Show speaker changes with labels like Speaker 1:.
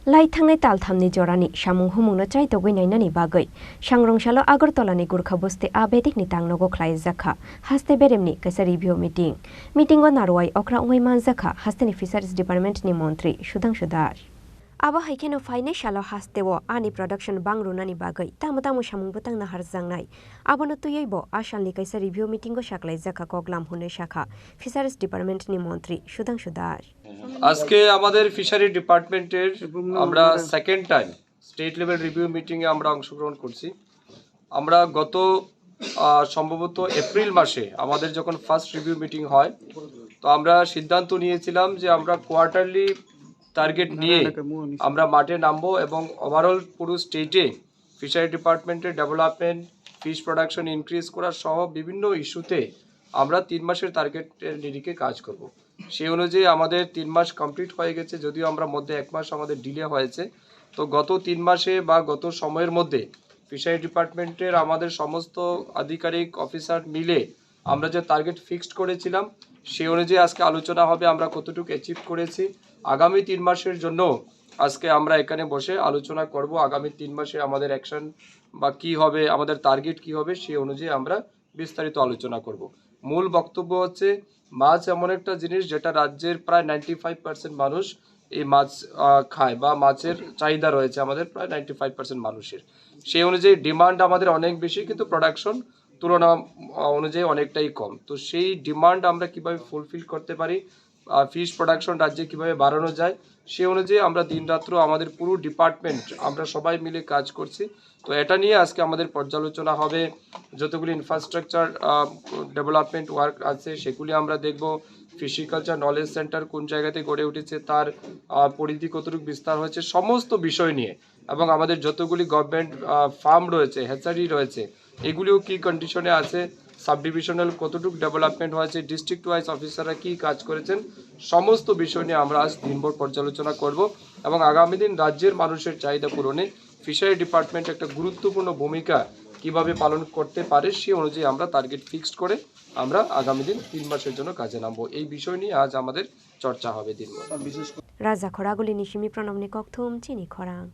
Speaker 1: लाइथांनाय तालथामनि जरानि सामुं हुमुंनो चाइतगै नायनानि बागै Sangrongsalo Agartalani Gurkhabasi Bedekni Tangnogo Khlaijakha HasteBeremni Kaisa review meeting o narwai okra ungwai manjakha Hasteni Fisheries Department ni Montri Sudang Aba haikeno faine shalo hastewo ani production bangrunani bagai tamu samung butang nahar jangnai abono tuyeibo asalni kaisa review meeting go Khlaijakha koglam hune shakha Fisheries Department ni Montri Sudang
Speaker 2: আজকে আমাদের fishery ডিপার্টমেন্টের আমরা second time state level review meeting এ আমরা অংশগ্রহণ করছি। আমরা গত সম্ভবত এপ্রিল মাসে আমাদের যখন ফার্স্ট রিভিউ মিটিং হয় তো আমরা সিদ্ধান্ত নিয়েছিলাম যে আমরা কোয়ার্টারলি টার্গেট নিয়ে আমরা মাঠে নামবো এবং ওভারঅল পুরো স্টেটে ফিশারি ডিপার্টমেন্টের ডেভেলপমেন্ট ফিশ প্রোডাকশন ইনক্রিজ করার সহ বিভিন্ন ইস্যুতে আমরা 3 মাসের টার্গেটের নিরিখে কাজ করব। সেই অনুযায়ী আমাদের 3 মাস কমপ্লিট হয়ে গেছে, যদিও আমরা মধ্যে 1 মাস আমাদের ডিলে হয়েছে। তো গত 3 মাসে বা গত সময়ের মধ্যে ফিশারি ডিপার্টমেন্টের আমাদের সমস্ত আধিকারিক অফিসার মিলে আমরা যে টার্গেট ফিক্সড করেছিলাম সেই অনুযায়ী আজকে আলোচনা হবে আমরা কতটুকু অ্যাচিভ করেছি। আগামী 3 মাসের জন্য আজকে আমরা এখানে বসে আলোচনা করব। আগামী 3 মাসে আমাদের অ্যাকশন বা কি হবে, আমাদের টার্গেট কি হবে, সেই অনুযায়ী আমরা বিস্তারিত আলোচনা করব। মূল বক্তব্য হচ্ছে মাছ এমন একটা জিনিস যেটা রাজ্যের প্রায় 95% মানুষ এই মাছ খায় বা মাছের চাহিদা রয়েছে আমাদের প্রায় 95% মানুষের। সেই অনুযায়ী ডিমান্ড আমাদের অনেক বেশি, কিন্তু প্রোডাকশন তুলনা অনুযায়ী অনেকটাই কম। তো সেই ডিমান্ড আমরা কিভাবে ফুলফিল করতে পারি, ফিশ প্রোডাকশন রাজ্যে কিভাবে বাড়ানো যায়, সেই অনুযায়ী আমরা দিনরাত্র আমাদের পুরো ডিপার্টমেন্ট আমরা সবাই মিলে কাজ করছি। তো এটা নিয়ে আজকে আমাদের পর্যালোচনা হবে। যতগুলি ইনফ্রাস্ট্রাকচার ডেভেলপমেন্ট ওয়ার্ক আছে সেগুলি আমরা দেখব। ফিশিকালচার নলেজ সেন্টার কোন জায়গাতে গড়ে উঠেছে, তার পরিধি কতটুকু বিস্তার হয়েছে, সমস্ত বিষয় নিয়ে, এবং আমাদের যতগুলি গভর্নমেন্ট ফার্ম রয়েছে, হ্যাচারি রয়েছে, এগুলিও কি কন্ডিশনে আছে, সাব ডিভিশনাল কতটুকু ডেভেলপমেন্ট হয়েছে, ডিস্ট্রিক্ট ওয়াইজ অফিসাররা কি কাজ করেছেন, সমস্ত বিষয় নিয়ে আমরা আজ দিনভর পর্যালোচনা করব। এবং আগামী দিন রাজ্যের মানুষের চাহিদা পূরণে ফিশারি ডিপার্টমেন্ট একটা গুরুত্বপূর্ণ ভূমিকা কিভাবে পালন করতে পারে সেই অনুযায়ী আমরা টার্গেট ফিক্সড করে আমরা আগামী দিন 3 মাসের জন্য কাজে নামবো। এই বিষয় নিয়ে আজ আমাদের চর্চা হবে দিনভর।
Speaker 1: রাজা খরাগুলি নিশিমি প্রণবনি ককথুম চিনি খরাং।